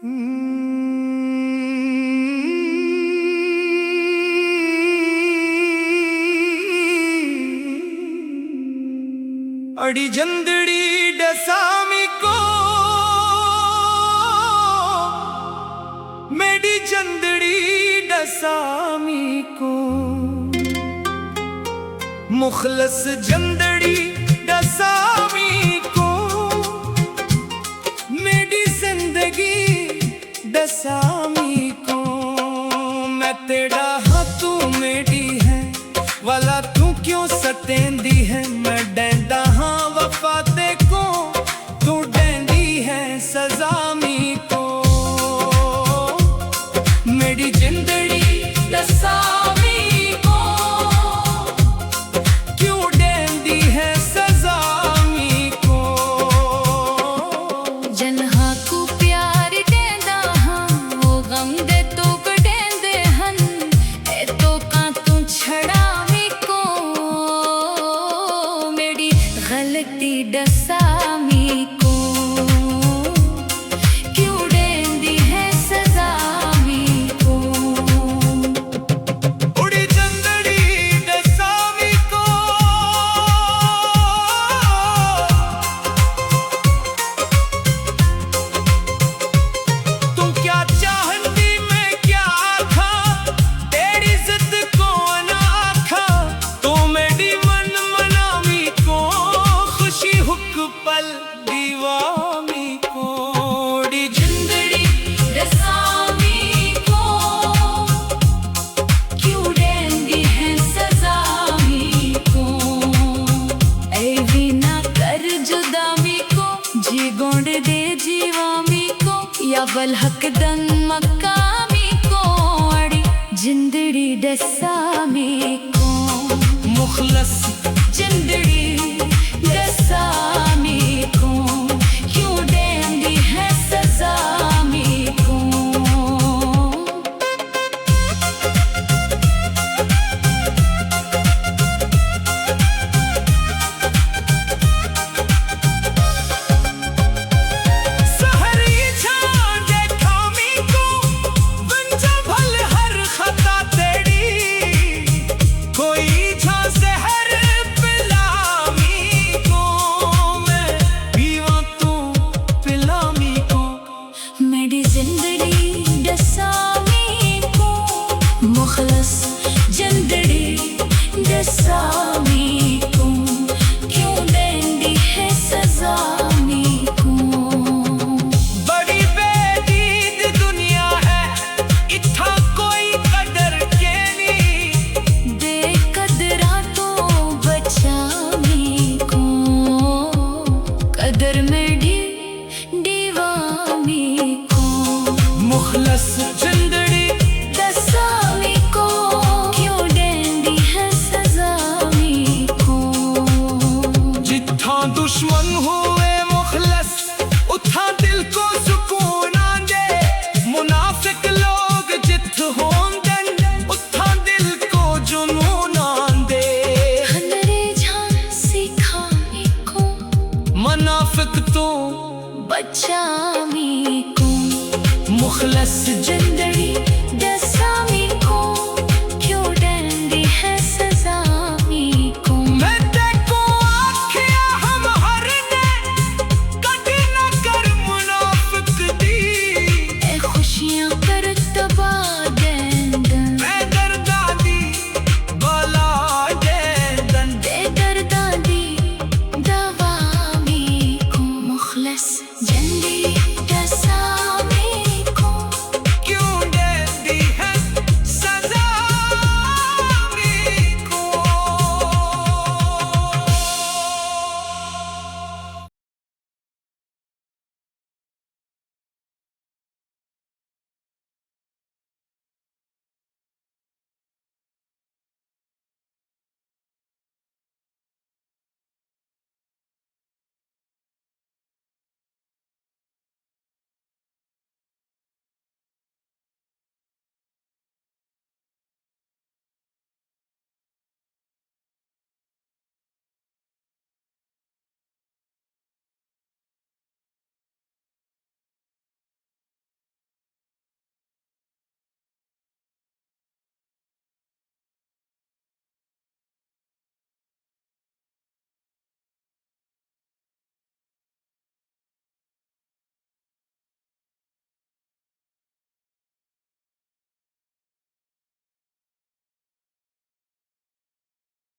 अड़ी जंदड़ी डसामी को मेरी जंदड़ी डसामी को मुखलस जंदड़ी डसामी को मेरी जिंदगी डसामी को मैं तेरा हाँ तू मेरी है वाला तू क्यों सतेंदी है मैं डेंदा हाँ वफा ते को तू डेंदी है सजामी को मेरी जिंदड़ी डसामी को क्यों डेंदी है सजामी को जन्हा को प्यार डेंदा हाँ वो गम दे तो डेंदे हन ए तो का तू छड़ावी को मेरी गलती डसामी को क्यों डेंदी है सजामी को उड़ी जंदड़ी डसामी को तू क्या चाहती मैं क्या था तेरी जिद को ना था तू मेरी मन मनामी को खुशी हुक पल दीवामी को उड़ी जिंदड़ी डसामी को क्यों डेंदी है सजामी को ऐ भी ना कर जुदामी को जी गोंड दे जीवामी को या बल हक दन मकामी को अड़ी जिंदड़ी डसामी को मुखलस जिंदड़ी डसामी को क्यों डेंदी है सजामी को सहरी छान देखामी को वंजा भल हर खता तेरी कोई छा सहर पिलामी को मैं पीवा तू पिलामी को मेरी जिंदड़ी डसामी को मुखलस जिंदड़ी डसामी को क्यों डेंदी है सजामी को बड़ी बेदीद दुनिया है इत्था कोई कदर के नहीं दे कदरा तो बचामी को कदर में दीवामी को मुखलस जिंदड़ी डसामी को क्यों डेंदी है सजामी को जित्था दुश्मन हुए मुखलस उठा दिल को सुकून आंदे मुनाफिक लोग जित होंदन उठा दिल को जुनून आंदे हनरे झांसी खामी को मुनाफिक तो बचामी को मुखलस जिंदड़ी डसामी को क्यों डेंदी है सजामी को मैं देखो आँखियाँ हम हर ने कटी न कर मुनाफिक दी ए खुशियां कर तबा देंदन मैं दर्दा दी भला देदन दे दर्दा दी दवामी को मुखलस जिंदड़ी